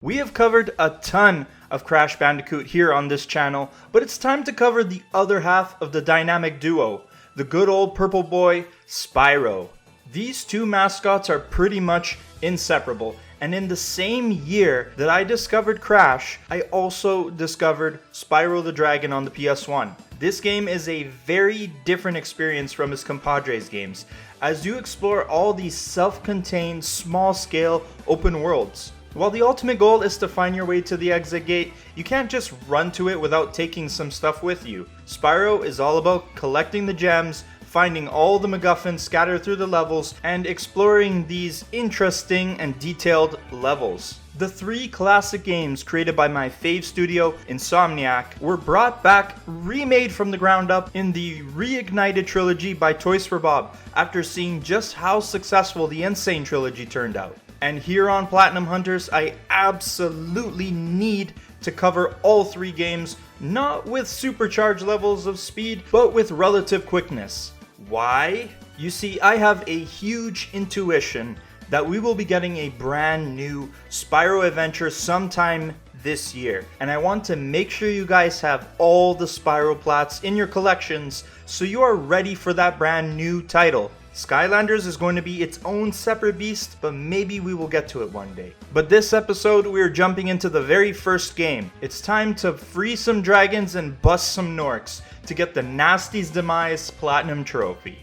We have covered a ton of Crash Bandicoot here on this channel, but it's time to cover the other half of the dynamic duo, the good old purple boy, Spyro. These two mascots are pretty much inseparable, and in the same year that I discovered Crash, I also discovered Spyro the Dragon on the PS1. This game is a very different experience from his compadres games, as you explore all these self-contained, small-scale open worlds. While the ultimate goal is to find your way to the exit gate, you can't just run to it without taking some stuff with you. Spyro is all about collecting the gems, finding all the MacGuffins scattered through the levels, and exploring these interesting and detailed levels. The three classic games created by my fave studio, Insomniac, were brought back, remade from the ground up in the Reignited Trilogy by Toys for Bob, after seeing just how successful the Insane Trilogy turned out. And here on Platinum Hunters, I absolutely need to cover all three games, not with supercharged levels of speed, but with relative quickness. Why? You see, I have a huge intuition that we will be getting a brand new Spyro adventure sometime this year. And I want to make sure you guys have all the Spyro plats in your collections so you are ready for that brand new title. Skylanders is going to be its own separate beast, but maybe we will get to it one day. But this episode, we're jumping into the very first game. It's time to free some dragons and bust some Gnorcs to get the Gnasty's Demise Platinum Trophy.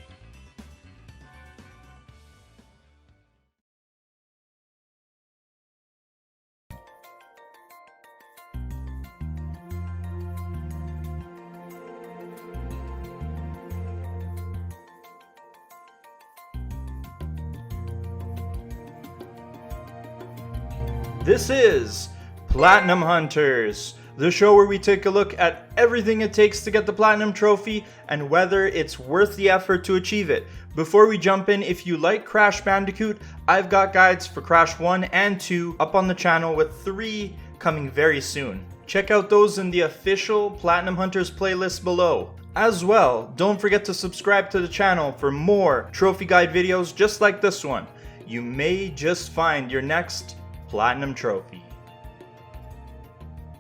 This is Platinum Hunters, the show where we take a look at everything it takes to get the Platinum Trophy and whether it's worth the effort to achieve it. Before we jump in, if you like Crash Bandicoot, I've got guides for Crash 1 and 2 up on the channel with 3 coming very soon. Check out those in the official Platinum Hunters playlist below. As well, don't forget to subscribe to the channel for more trophy guide videos just like this one. You may just find your next Platinum Trophy.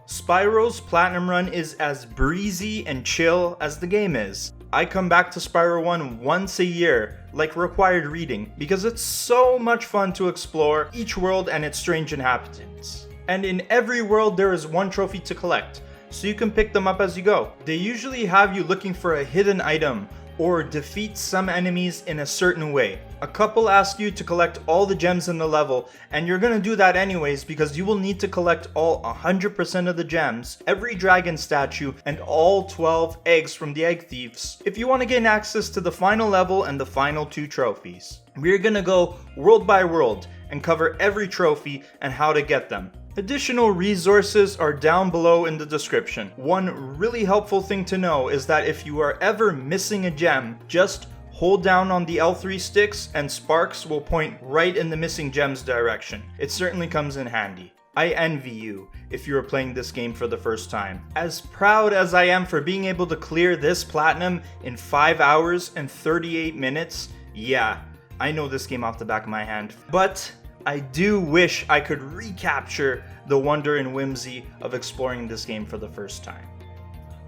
Spyro's Platinum Run is as breezy and chill as the game is. I come back to Spyro 1 once a year, like required reading, because it's so much fun to explore each world and its strange inhabitants. And in every world there is one trophy to collect, so you can pick them up as you go. They usually have you looking for a hidden item, or defeat some enemies in a certain way. A couple ask you to collect all the gems in the level, and you're gonna do that anyways because you will need to collect all 100% of the gems, every dragon statue, and all 12 eggs from the egg thieves if you want to gain access to the final level and the final 2 trophies. We're gonna go world by world and cover every trophy and how to get them. Additional resources are down below in the description. One really helpful thing to know is that if you are ever missing a gem, just hold down on the L3 sticks and sparks will point right in the missing gem's direction. It certainly comes in handy. I envy you if you are playing this game for the first time. As proud as I am for being able to clear this platinum in 5 hours and 38 minutes, yeah, I know this game off the back of my hand, but I do wish I could recapture the wonder and whimsy of exploring this game for the first time.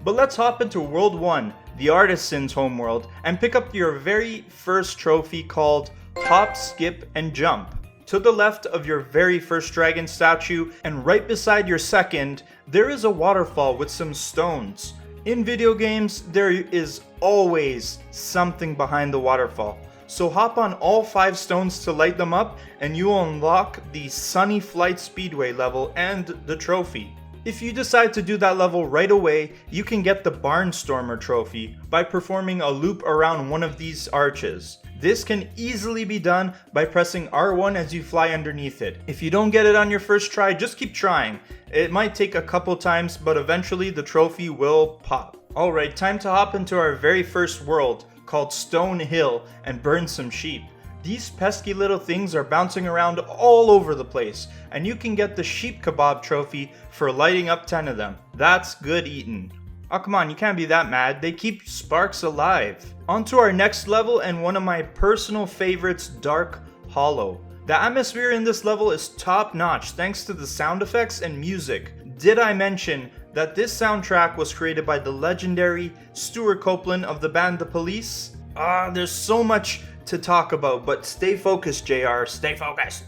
But let's hop into World 1, the Artisans homeworld, and pick up your very first trophy called Hop, Skip, and Jump. To the left of your very first dragon statue, and right beside your second, there is a waterfall with some stones. In video games, there is always something behind the waterfall. So hop on all 5 stones to light them up and you will unlock the Sunny Flight Speedway level and the trophy. If you decide to do that level right away, you can get the Barnstormer trophy by performing a loop around one of these arches. This can easily be done by pressing R1 as you fly underneath it. If you don't get it on your first try, just keep trying. It might take a couple times, but eventually the trophy will pop. Alright, time to hop into our very first world, called Stone Hill, and burn some sheep. These pesky little things are bouncing around all over the place, and you can get the sheep kebab trophy for lighting up 10 of them. That's good eating. Oh come on, you can't be that mad, they keep sparks alive. On to our next level and one of my personal favorites, Dark Hollow. The atmosphere in this level is top notch thanks to the sound effects and music. Did I mention that this soundtrack was created by the legendary Stuart Copeland of the band The Police? There's so much to talk about, but stay focused, JR, stay focused.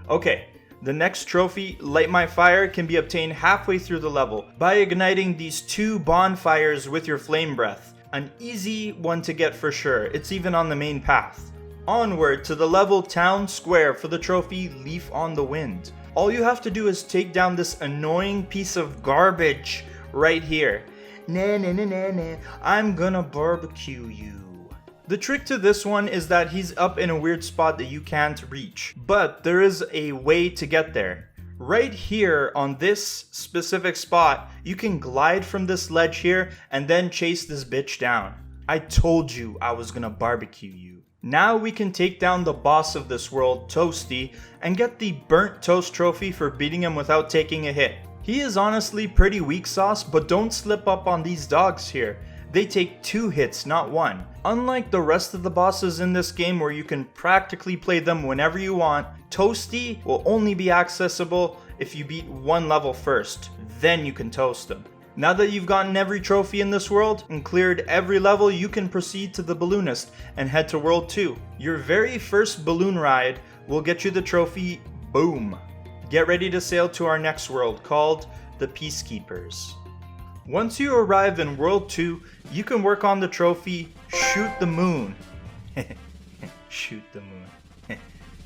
Okay, the next trophy, Light My Fire, can be obtained halfway through the level by igniting these 2 bonfires with your flame breath. An easy one to get for sure, it's even on the main path. Onward to the level Town Square for the trophy Leaf on the Wind. All you have to do is take down this annoying piece of garbage right here. Nah, nah, nah, nah, nah, I'm gonna barbecue you. The trick to this one is that he's up in a weird spot that you can't reach, but there is a way to get there. Right here on this specific spot, you can glide from this ledge here and then chase this bitch down. I told you I was gonna barbecue you. Now we can take down the boss of this world, Toasty, and get the Burnt Toast trophy for beating him without taking a hit. He is honestly pretty weak sauce, but don't slip up on these dogs here. They take 2 hits, not 1. Unlike the rest of the bosses in this game where you can practically play them whenever you want, Toasty will only be accessible if you beat 1 level first. Then you can toast them. Now that you've gotten every trophy in this world and cleared every level, you can proceed to the Balloonist and head to World 2. Your very first balloon ride will get you the trophy Boom. Get ready to sail to our next world called the Peacekeepers. Once you arrive in World 2, you can work on the trophy Shoot the Moon. Shoot the moon.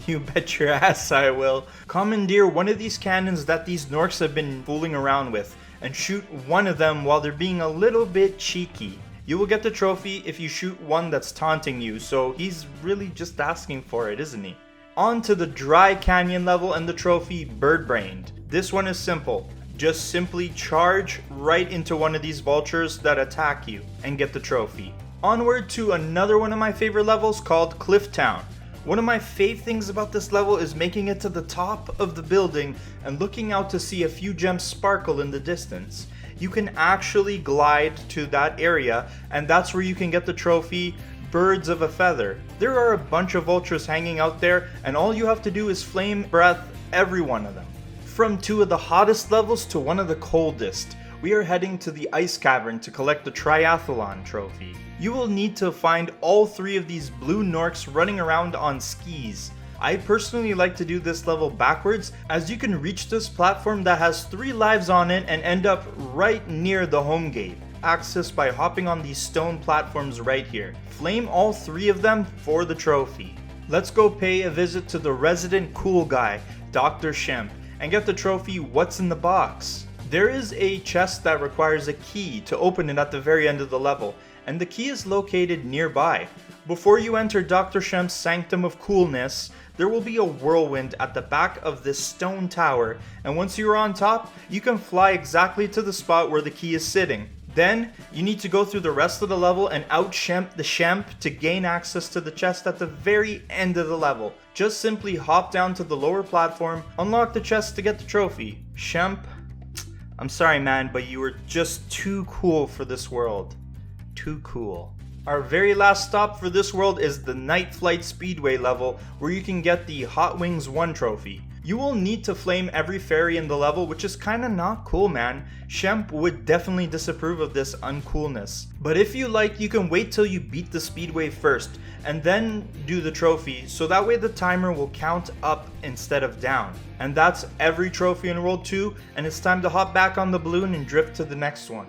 You bet your ass I will. Commandeer one of these cannons that these Gnorcs have been fooling around with and shoot one of them while they're being a little bit cheeky. You will get the trophy if you shoot one that's taunting you, so he's really just asking for it, isn't he? On to the Dry Canyon level and the trophy Bird-Brained. This one is simple. Just simply charge right into one of these vultures that attack you and get the trophy. Onward to another one of my favorite levels called Cliff Town. One of my fave things about this level is making it to the top of the building and looking out to see a few gems sparkle in the distance. You can actually glide to that area, and that's where you can get the trophy Birds of a Feather. There are a bunch of vultures hanging out there, and all you have to do is flame breath every one of them. From 2 of the hottest levels to one of the coldest, we are heading to the Ice Cavern to collect the Triathlon trophy. You will need to find all 3 of these blue Gnorcs running around on skis. I personally like to do this level backwards, as you can reach this platform that has 3 lives on it and end up right near the home gate. Access by hopping on these stone platforms right here. Flame all 3 of them for the trophy. Let's go pay a visit to the resident cool guy, Dr. Shemp, and get the trophy What's in the Box. There is a chest that requires a key to open it at the very end of the level, and the key is located nearby. Before you enter Dr. Shemp's Sanctum of Coolness, there will be a whirlwind at the back of this stone tower, and once you are on top, you can fly exactly to the spot where the key is sitting. Then, you need to go through the rest of the level and out-Shemp the Shemp to gain access to the chest at the very end of the level. Just simply hop down to the lower platform, unlock the chest to get the trophy. Shemp, I'm sorry man, but you were just too cool for this world. Too cool. Our very last stop for this world is the Night Flight Speedway level, where you can get the Hot Wings 1 trophy. You will need to flame every fairy in the level, which is kinda not cool, man. Shemp would definitely disapprove of this uncoolness. But if you like, you can wait till you beat the speedway first, and then do the trophy, so that way the timer will count up instead of down. And that's every trophy in World 2, and it's time to hop back on the balloon and drift to the next one.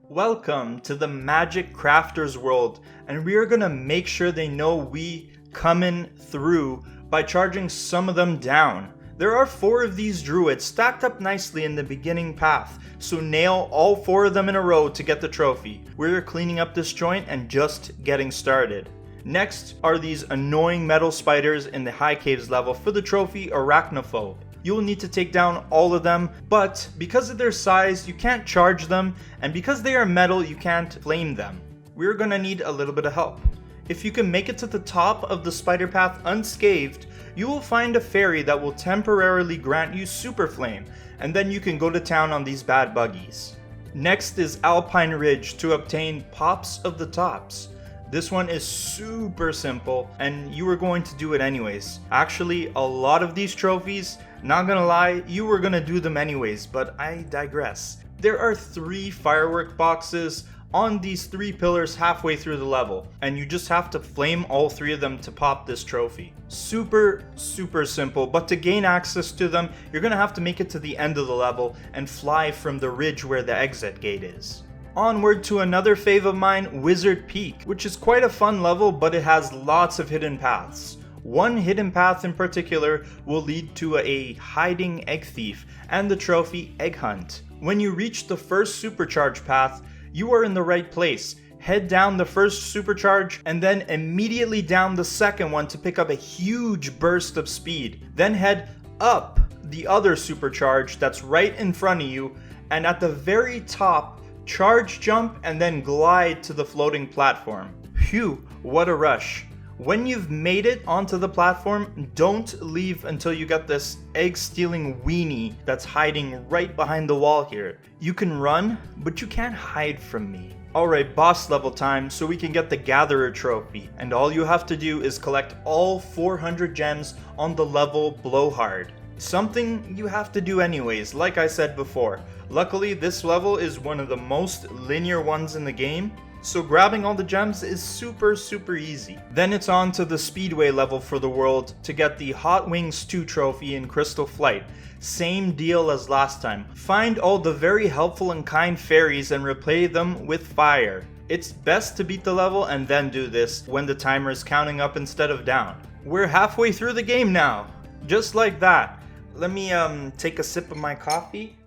Welcome to the Magic Crafters world, and we are gonna make sure they know we coming through by charging some of them down. There are 4 of these druids stacked up nicely in the beginning path, so nail all 4 of them in a row to get the trophy. We're cleaning up this joint and just getting started. Next are these annoying metal spiders in the High Caves level for the trophy Arachnophobe. You will need to take down all of them, but because of their size, you can't charge them, and because they are metal, you can't flame them. We're gonna need a little bit of help. If you can make it to the top of the spider path unscathed, you will find a fairy that will temporarily grant you Super Flame, and then you can go to town on these bad buggies. Next is Alpine Ridge to obtain Pops of the Tops. This one is super simple, and you were going to do it anyways. Actually, a lot of these trophies, not gonna lie, you were gonna do them anyways, but I digress. There are 3 firework boxes on these 3 pillars halfway through the level, and you just have to flame all 3 of them to pop this trophy. Super simple, but to gain access to them, you're gonna have to make it to the end of the level and fly from the ridge where the exit gate is. Onward to another fave of mine, Wizard Peak, which is quite a fun level, but it has lots of hidden paths. One hidden path in particular will lead to a hiding egg thief and the trophy Egg Hunt. When you reach the first supercharge path, you are in the right place. Head down the first supercharge and then immediately down the second one to pick up a huge burst of speed. Then head up the other supercharge that's right in front of you, and at the very top, charge jump and then glide to the floating platform. Phew, what a rush. When you've made it onto the platform, don't leave until you get this egg-stealing weenie that's hiding right behind the wall here. You can run, but you can't hide from me. Alright, boss level time, so we can get the Gatherer trophy, and all you have to do is collect all 400 gems on the level Blowhard. Something you have to do anyways, like I said before. Luckily, this level is one of the most linear ones in the game, so grabbing all the gems is super easy. Then it's on to the Speedway level for the world to get the Hot Wings 2 trophy in Crystal Flight. Same deal as last time. Find all the very helpful and kind fairies and replay them with fire. It's best to beat the level and then do this when the timer is counting up instead of down. We're halfway through the game now. Just like that. Let me take a sip of my coffee.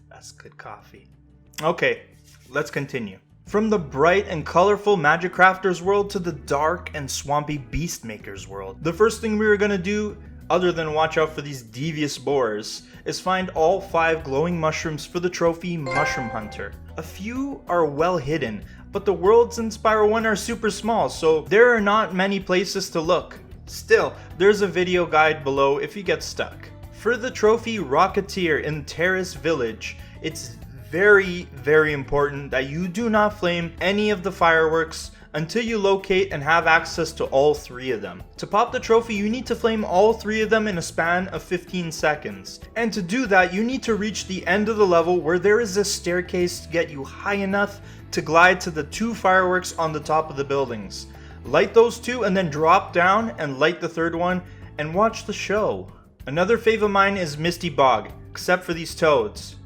That's good coffee. Okay, let's continue. From the bright and colorful Magic Crafters world to the dark and swampy Beast Makers world. The first thing we were gonna do, other than watch out for these devious boars, is find all 5 glowing mushrooms for the trophy Mushroom Hunter. A few are well hidden, but the worlds in Spyro 1 are super small, so there are not many places to look. Still, there's a video guide below if you get stuck. For the trophy Rocketeer in Terrace Village, it's very important that you do not flame any of the fireworks until you locate and have access to all 3 of them. To pop the trophy, you need to flame all 3 of them in a span of 15 seconds. And to do that, you need to reach the end of the level where there is a staircase to get you high enough to glide to the 2 fireworks on the top of the buildings. Light those 2 and then drop down and light the 3rd one and watch the show. Another fave of mine is Misty Bog, except for these toads.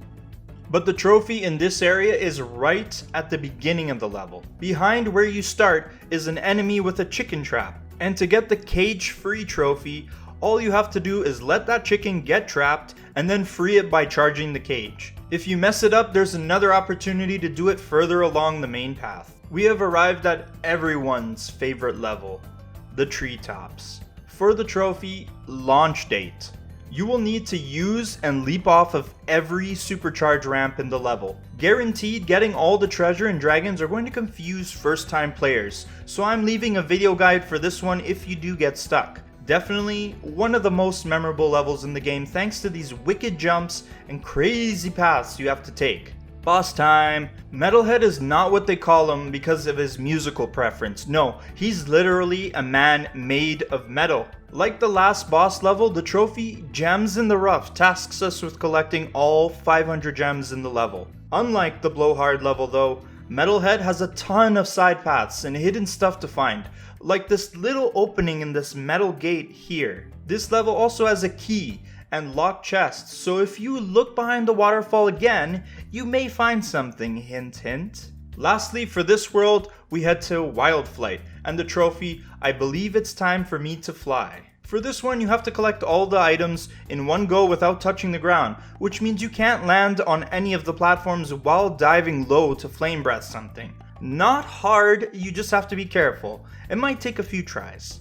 But the trophy in this area is right at the beginning of the level. Behind where you start is an enemy with a chicken trap. And to get the cage-free trophy, all you have to do is let that chicken get trapped and then free it by charging the cage. If you mess it up, there's another opportunity to do it further along the main path. We have arrived at everyone's favorite level, the treetops. For the trophy, Launch Date. You will need to use and leap off of every supercharge ramp in the level. Guaranteed, getting all the treasure and dragons are going to confuse first-time players, so I'm leaving a video guide for this one if you do get stuck. Definitely one of the most memorable levels in the game thanks to these wicked jumps and crazy paths you have to take. Boss time! Metalhead is not what they call him because of his musical preference. No, he's literally a man made of metal. Like the last boss level, the trophy Gems in the Rough tasks us with collecting all 500 gems in the level. Unlike the Blowhard level though, Metalhead has a ton of side paths and hidden stuff to find, like this little opening in this metal gate here. This level also has a key and locked chests, so if you look behind the waterfall again, you may find something, hint hint. Lastly, for this world, we head to Wildflight, and the trophy, I believe it's time for me to fly. For this one, you have to collect all the items in one go without touching the ground, which means you can't land on any of the platforms while diving low to flame breath something. Not hard, you just have to be careful. It might take a few tries.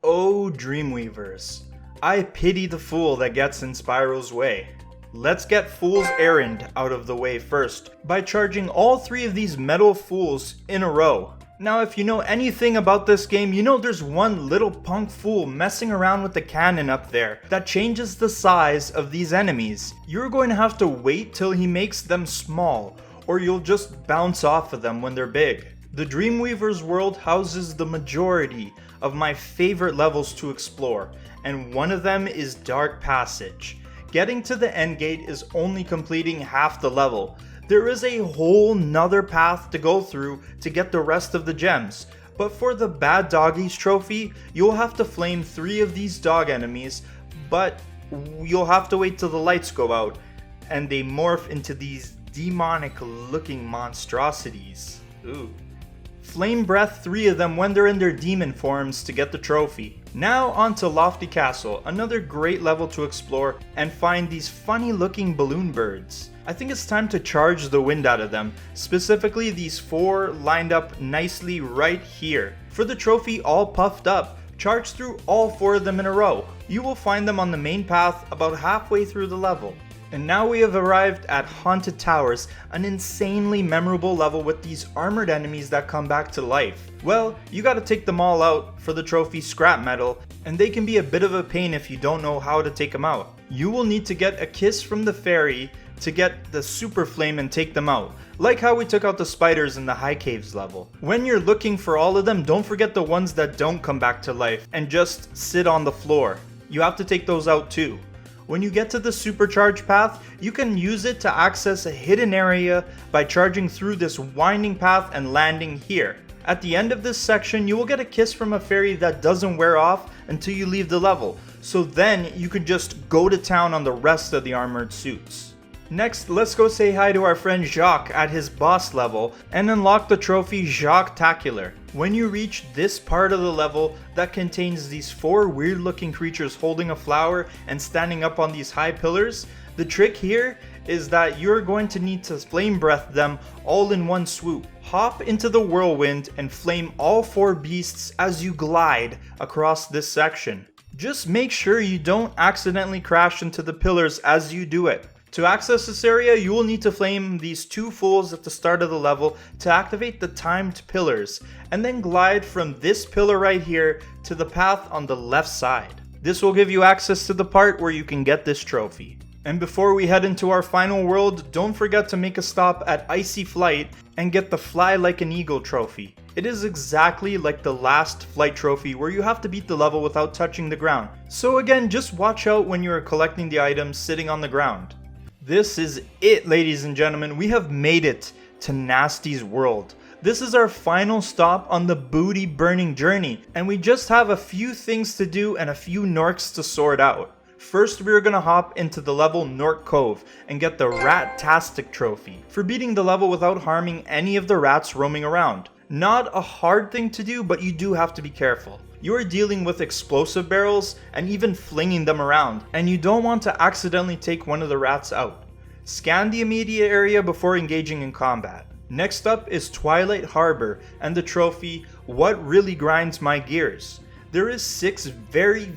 Oh, Dreamweavers. I pity the fool that gets in Spyro's way. Let's get Fool's Errand out of the way first by charging all 3 of these metal fools in a row. Now if you know anything about this game, you know there's one little punk fool messing around with the cannon up there that changes the size of these enemies. You're going to have to wait till he makes them small, or you'll just bounce off of them when they're big. The Dreamweaver's world houses the majority of my favorite levels to explore, and one of them is Dark Passage. Getting to the end gate is only completing half the level. There is a whole nother path to go through to get the rest of the gems, but for the Bad Doggies trophy, you'll have to flame 3 of these dog enemies, but you'll have to wait till the lights go out and they morph into these demonic looking monstrosities. Ooh. Flame breath 3 of them when they're in their demon forms to get the trophy. Now on to Lofty Castle, another great level to explore and find these funny looking balloon birds. I think it's time to charge the wind out of them, specifically these 4 lined up nicely right here. For the trophy all puffed up, charge through all 4 of them in a row. You will find them on the main path about halfway through the level. And now we have arrived at Haunted Towers, an insanely memorable level with these armored enemies that come back to life. Well, you gotta take them all out for the trophy scrap metal, and they can be a bit of a pain if you don't know how to take them out. You will need to get a kiss from the fairy to get the super flame and take them out, like how we took out the spiders in the High Caves level. When you're looking for all of them, don't forget the ones that don't come back to life and just sit on the floor. You have to take those out too. When you get to the supercharge path, you can use it to access a hidden area by charging through this winding path and landing here. At the end of this section, you will get a kiss from a fairy that doesn't wear off until you leave the level, so then you can just go to town on the rest of the armored suits. Next, let's go say hi to our friend Jacques at his boss level and unlock the trophy Jacques-tacular. When you reach this part of the level that contains these 4 weird looking creatures holding a flower and standing up on these high pillars, the trick here is that you're going to need to flame breath them all in one swoop. Hop into the whirlwind and flame all 4 beasts as you glide across this section. Just make sure you don't accidentally crash into the pillars as you do it. To access this area, you will need to flame these 2 fools at the start of the level to activate the timed pillars, and then glide from this pillar right here to the path on the left side. This will give you access to the part where you can get this trophy. And before we head into our final world, don't forget to make a stop at Icy Flight and get the Fly Like an Eagle trophy. It is exactly like the last flight trophy where you have to beat the level without touching the ground. So again, just watch out when you are collecting the items sitting on the ground. This is it, ladies and gentlemen. We have made it to Gnasty's world. This is our final stop on the booty burning journey, and we just have a few things to do and a few Gnorcs to sort out. First, we're gonna hop into the level Gnorc Cove and get the Ratastic trophy for beating the level without harming any of the rats roaming around. Not a hard thing to do, but you do have to be careful. You are dealing with explosive barrels and even flinging them around, and you don't want to accidentally take one of the rats out. Scan the immediate area before engaging in combat. Next up is Twilight Harbor and the trophy What Really Grinds My Gears. There is 6 very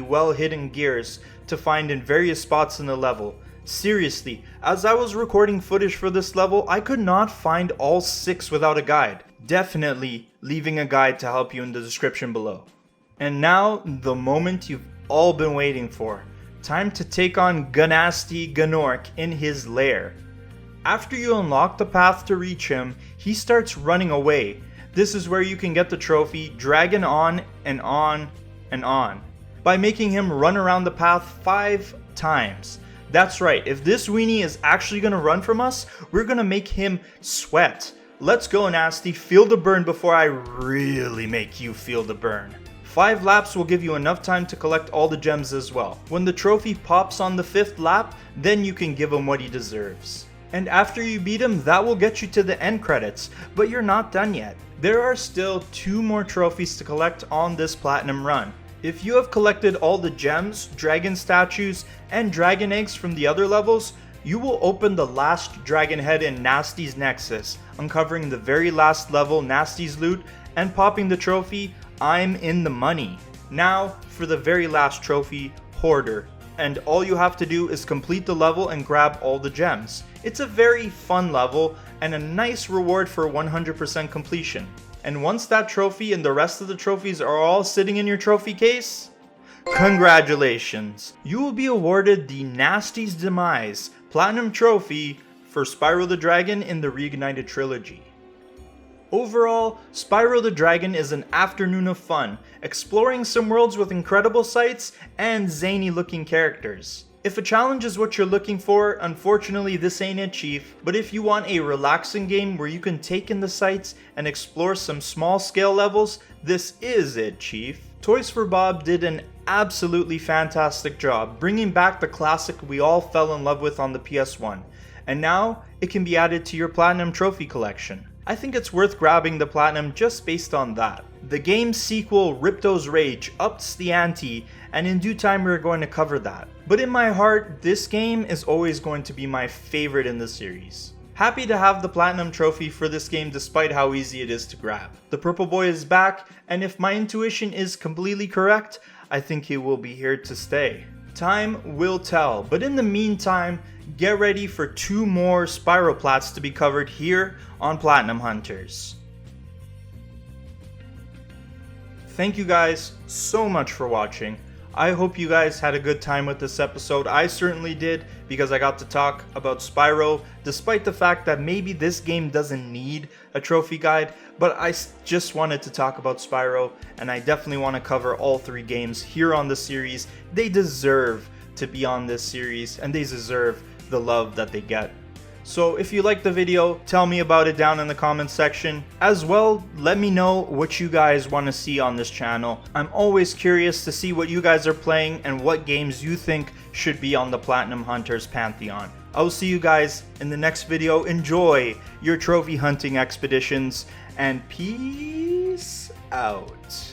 well hidden gears to find in various spots in the level. Seriously, as I was recording footage for this level, I could not find all 6 without a guide. Definitely leaving a guide to help you in the description below. And now, the moment you've all been waiting for. Time to take on Gnasty Gnorc in his lair. After you unlock the path to reach him, he starts running away. This is where you can get the trophy Dragon on and on and on by making him run around the path 5 times. That's right, if this weenie is actually gonna run from us, we're gonna make him sweat. Let's go, Gnasty, feel the burn before I really make you feel the burn. 5 laps will give you enough time to collect all the gems as well. When the trophy pops on the 5th lap, then you can give him what he deserves. And after you beat him, that will get you to the end credits, but you're not done yet. There are still 2 more trophies to collect on this platinum run. If you have collected all the gems, dragon statues, and dragon eggs from the other levels, you will open the last dragon head in Gnasty's Nexus, uncovering the very last level Gnasty's loot, and popping the trophy, I'm in the money. Now, for the very last trophy, Hoarder, and all you have to do is complete the level and grab all the gems. It's a very fun level, and a nice reward for 100% completion. And once that trophy and the rest of the trophies are all sitting in your trophy case, congratulations! You will be awarded the Gnasty's Demise Platinum Trophy for Spyro the Dragon in the Reignited Trilogy. Overall, Spyro the Dragon is an afternoon of fun, exploring some worlds with incredible sights and zany looking characters. If a challenge is what you're looking for, unfortunately this ain't it, Chief, but if you want a relaxing game where you can take in the sights and explore some small scale levels, this is it, Chief. Toys for Bob did an absolutely fantastic job bringing back the classic we all fell in love with on the PS1, and now it can be added to your Platinum Trophy collection. I think it's worth grabbing the Platinum just based on that. The game's sequel, Ripto's Rage, ups the ante, and in due time we're going to cover that. But in my heart, this game is always going to be my favorite in the series. Happy to have the Platinum Trophy for this game despite how easy it is to grab. The Purple Boy is back, and if my intuition is completely correct, I think he will be here to stay. Time will tell, but in the meantime, get ready for 2 more Spyro Plats to be covered here on Platinum Hunters. Thank you guys so much for watching. I hope you guys had a good time with this episode. I certainly did, because I got to talk about Spyro, despite the fact that maybe this game doesn't need a trophy guide, but I just wanted to talk about Spyro, and I definitely want to cover all 3 games here on the series. They deserve to be on this series, and they deserve the love that they get. So if you liked the video, tell me about it down in the comments section. As well, let me know what you guys want to see on this channel. I'm always curious to see what you guys are playing and what games you think should be on the Platinum Hunters Pantheon. I will see you guys in the next video. Enjoy your trophy hunting expeditions, and peace out.